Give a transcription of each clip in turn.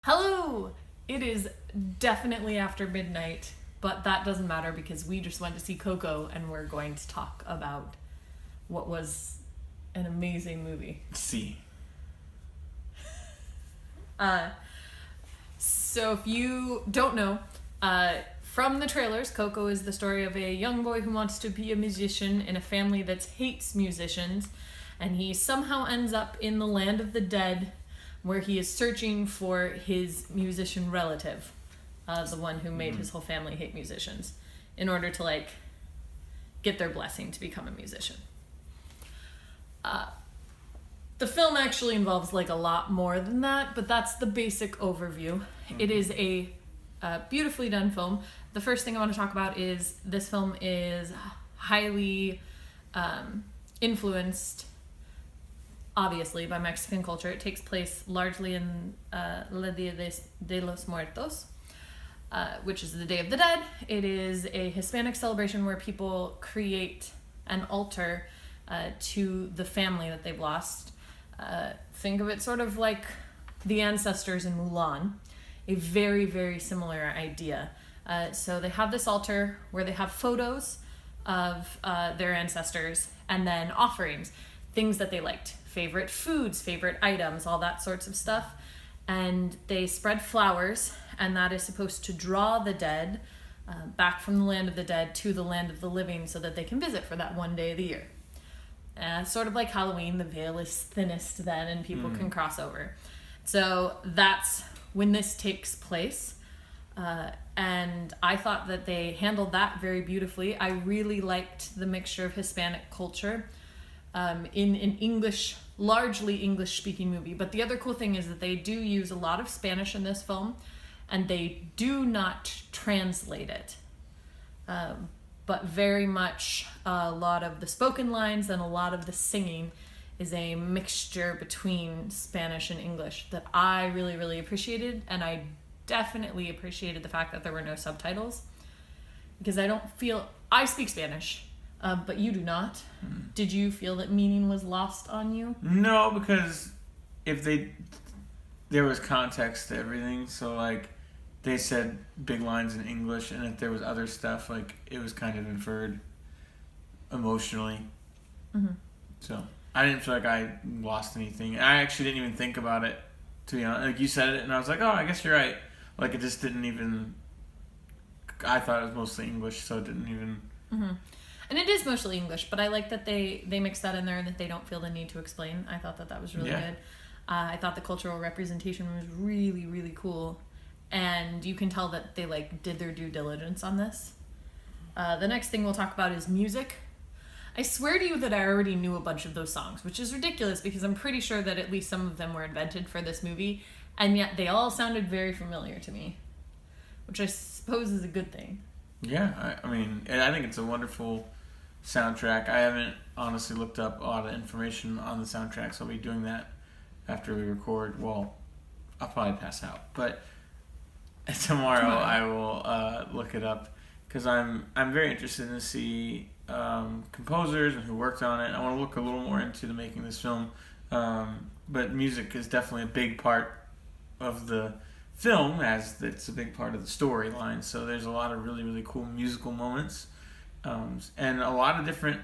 Hello! It is definitely after midnight, but that doesn't matter because we just went to see Coco and we're going to talk about what was an amazing movie. See. So if you don't know, from the trailers, Coco is the story of a young boy who wants to be a musician in a family that hates musicians, and he somehow ends up in the land of the dead where he is searching for his musician relative, the one who made his whole family hate musicians, in order to get their blessing to become a musician. The film actually involves a lot more than that, but that's the basic overview. It is a beautifully done film. The first thing I want to talk about is this film is highly influenced, obviously, by Mexican culture. It takes place largely in El Dia de los Muertos, which is the Day of the Dead. It is a Hispanic celebration where people create an altar to the family that they've lost. Think of it sort of like the ancestors in Mulan, a very, very similar idea. So they have this altar where they have photos of their ancestors and then offerings, things that they liked, favorite foods, favorite items, all that sorts of stuff. And they spread flowers, and that is supposed to draw the dead back from the land of the dead to the land of the living so that they can visit for that one day of the year. Sort of like Halloween, the veil is thinnest then and people can cross over. So that's when this takes place. And I thought that they handled that very beautifully. I really liked the mixture of Hispanic culture in an largely English-speaking movie. But the other cool thing is that they do use a lot of Spanish in this film, and they do not translate it. But very much a lot of the spoken lines and a lot of the singing is a mixture between Spanish and English that I really, really appreciated. And I definitely appreciated the fact that there were no subtitles, because I speak Spanish, but you do not. Did you feel that meaning was lost on you? No, because there was context to everything, so they said big lines in English, and if there was other stuff, it was kind of inferred emotionally. Mm-hmm. So I didn't feel like I lost anything. I actually didn't even think about it, to be honest. You said it, and I was like, oh, I guess you're right. It just didn't even... I thought it was mostly English, so it didn't even... Mm-hmm. And it is mostly English, but I like that they mix that in there and that they don't feel the need to explain. I thought that was really good. I thought the cultural representation was really, really cool. And you can tell that they did their due diligence on this. The next thing we'll talk about is music. I swear to you that I already knew a bunch of those songs, which is ridiculous because I'm pretty sure that at least some of them were invented for this movie, and yet they all sounded very familiar to me, which I suppose is a good thing. Yeah, I think it's a wonderful soundtrack. I haven't honestly looked up a lot of information on the soundtrack, so I'll be doing that after we record. Well, I'll probably pass out, but tomorrow I will look it up because I'm very interested to see composers and who worked on it. I want to look a little more into the making of this film, but music is definitely a big part of the film, as it's a big part of the storyline. So there's a lot of really, really cool musical moments, and a lot of different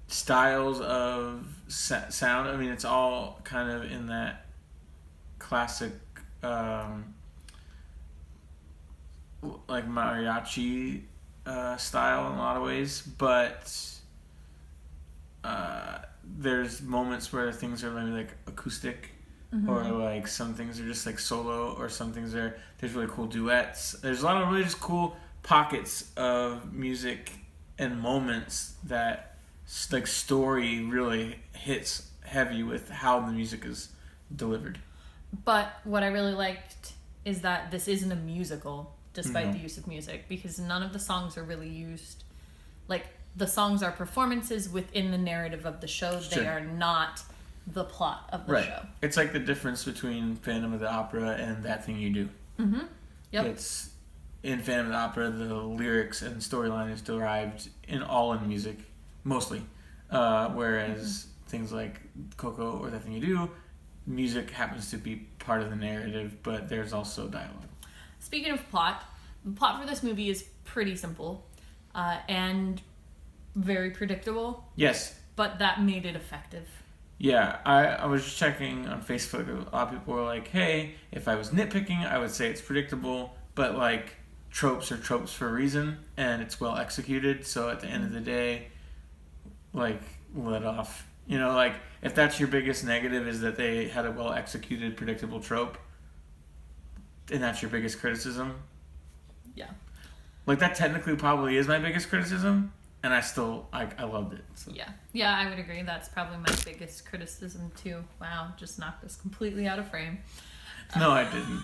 styles of sound. It's all kind of in that classic mariachi style in a lot of ways, but there's moments where things are maybe acoustic, or some things are just solo, or some things there's really cool duets. There's a lot of really just cool pockets of music and moments that story really hits heavy with how the music is delivered. But what I really liked is that this isn't a musical, despite the use of music, because none of the songs are really used. The songs are performances within the narrative of the show. Sure. They are not the plot of the show. It's the difference between Phantom of the Opera and That Thing You Do. Mm-hmm. Yep. It's in Phantom of the Opera, the lyrics and storyline is derived in music, mostly. Whereas things like Coco or That Thing You Do, music happens to be part of the narrative, but there's also dialogue. Speaking of plot, the plot for this movie is pretty simple and very predictable. Yes. But that made it effective. Yeah, I was just checking on Facebook. A lot of people were like, hey, if I was nitpicking, I would say it's predictable, but like tropes are tropes for a reason, and it's well executed. So at the end of the day, like, let off. You know, like, if that's your biggest negative is that they had a well executed, predictable trope, and that's your biggest criticism. Yeah. Like, that technically probably is my biggest criticism, and I still, I loved it. So. Yeah, I would agree. That's probably my biggest criticism, too. Wow, just knocked us completely out of frame. No, I didn't.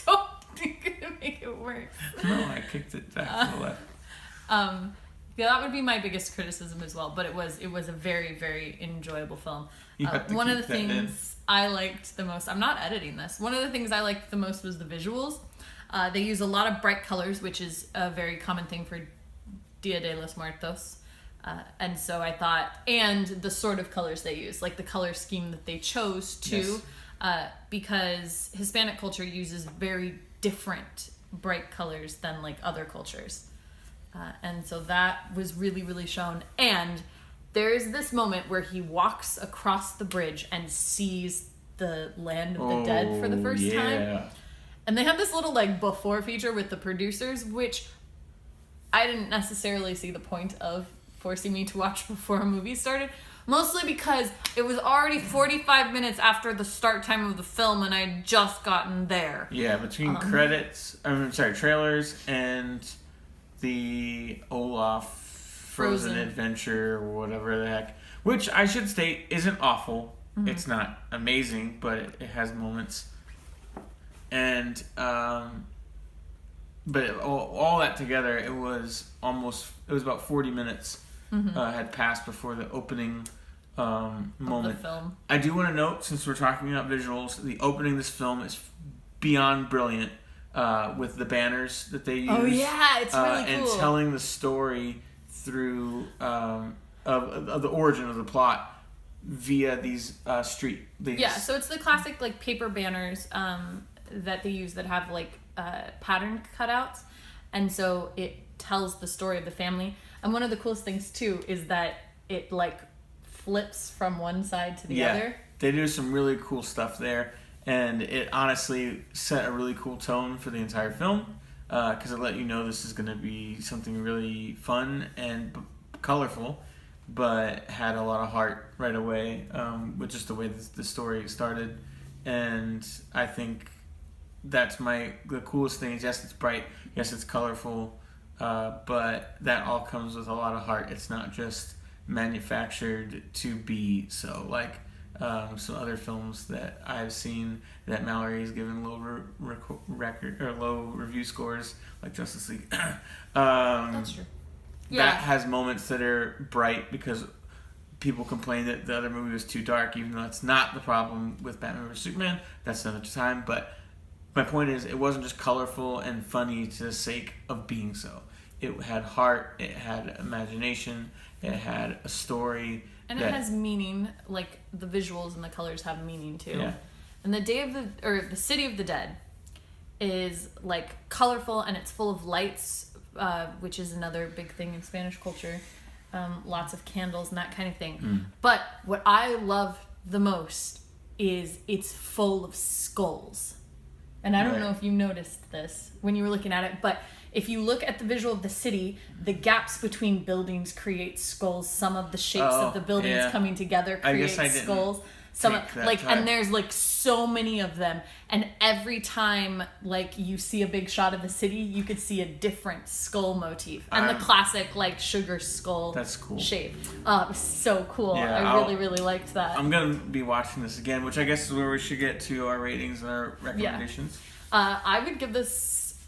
Don't, you're gonna make it worse. No, I kicked it back to the left. Yeah, that would be my biggest criticism as well, but it was a very, very enjoyable film. One of the things I liked the most, I'm not editing this, one of the things I liked the most was the visuals. They use a lot of bright colors, which is a very common thing for Dia de los Muertos. And so I thought, and the sort of colors they use, like the color scheme that they chose to, because Hispanic culture uses very different bright colors than like other cultures. And so that was really, really shown. And there's this moment where he walks across the bridge and sees the land of the dead for the first time. And they have this little like before feature with the producers, which I didn't necessarily see the point of forcing me to watch before a movie started. Mostly because it was already 45 minutes after the start time of the film and I'd just gotten there. Yeah, between trailers and the Olaf Frozen Adventure or whatever the heck, which I should state isn't awful. Mm-hmm. It's not amazing, but it has moments. And but all that together, it was about 40 minutes had passed before the opening moment. Of the film. I do want to note, since we're talking about visuals, the opening of this film is beyond brilliant. With the banners that they use. Oh yeah, it's really cool. And telling the story through of the origin of the plot via these street. So it's the classic like paper banners that they use that have like pattern cutouts, and so it tells the story of the family. And one of the coolest things too is that it like flips from one side to the other. They do some really cool stuff there. And it honestly set a really cool tone for the entire film because it let you know this is going to be something really fun and colorful, but had a lot of heart right away with just the way the story started. And I think that's the coolest thing is, yes, it's bright, yes, it's colorful, but that all comes with a lot of heart. It's not just manufactured to be so. Like, some other films that I've seen that Mallory has given low low review scores, like Justice League. That's true. Yeah. That has moments that are bright because people complain that the other movie was too dark, even though that's not the problem with Batman vs Superman. That's another time. But my point is, it wasn't just colorful and funny to the sake of being so. It had heart. It had imagination. It had a story. And it has meaning, like the visuals and the colors have meaning too. Yeah. And the City of the Dead is like colorful and it's full of lights, which is another big thing in Spanish culture. Lots of candles and that kind of thing. But what I love the most is it's full of skulls. And I don't know if you noticed this when you were looking at it, but if you look at the visual of the city, the gaps between buildings create skulls. Some of the shapes of the buildings coming together create skulls. And there's like so many of them, and every time like you see a big shot of the city, you could see a different skull motif and the classic like sugar skull. That's cool. Shape. It was so cool. Yeah, I really liked that. I'm gonna be watching this again, which I guess is where we should get to our ratings and our recommendations. I would give this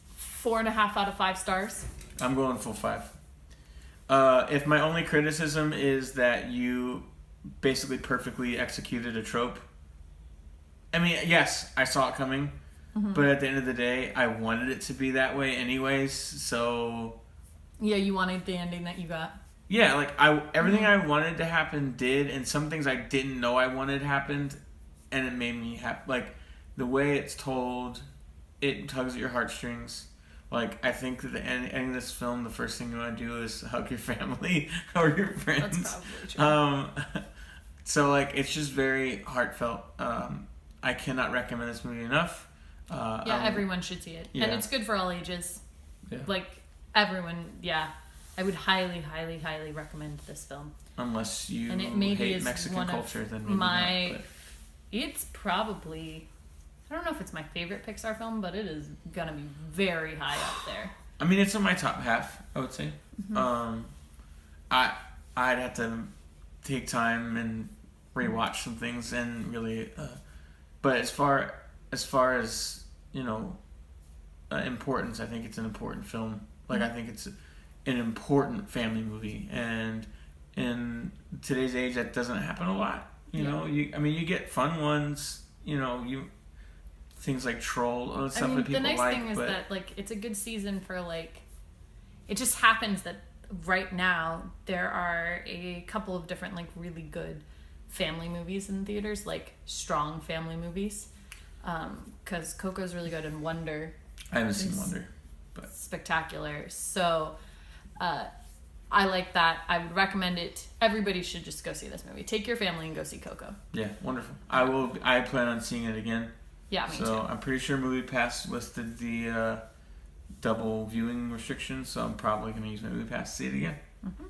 4.5 out of 5 stars. I'm going full 5. If my only criticism is that you basically perfectly executed a trope. I mean, yes, I saw it coming, but at the end of the day, I wanted it to be that way anyways, so... Yeah, you wanted the ending that you got. yeah, like everything I wanted to happen did, and some things I didn't know I wanted happened, and it made me happy. Like the way it's told, it tugs at your heartstrings. Like I think that the ending of this film, the first thing you want to do is hug your family or your friends. That's probably true. So like it's just very heartfelt. I cannot recommend this movie enough. Everyone should see it, and it's good for all ages. Yeah. Like everyone, I would highly, highly, highly recommend this film. Unless you and it maybe hate is Mexican one culture, of then maybe my. not. But. It's probably, I don't know if it's my favorite Pixar film, but it is gonna be very high up there. I mean, it's in my top half, I would say. Mm-hmm. I'd have to take time and rewatch some things and really. But as far as importance, I think it's an important film. Like I think it's an important family movie, and in today's age, that doesn't happen a lot. You get fun ones. Things like Troll, stuff that people like. The nice thing is that like it's a good season for like. It just happens that right now there are a couple of different like really good family movies in theaters, like strong family movies. Because Coco's really good and Wonder. I haven't seen Wonder, but spectacular. So, I like that. I would recommend it. Everybody should just go see this movie. Take your family and go see Coco. Yeah, wonderful. I plan on seeing it again. Yeah, me too. So I'm pretty sure MoviePass listed the double viewing restrictions, so I'm probably going to use my MoviePass to see it again. Mm-hmm.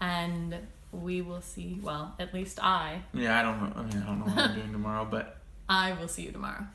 And we will see. Well, at least I. Yeah, I don't know. I don't know what I'm doing tomorrow, but I will see you tomorrow.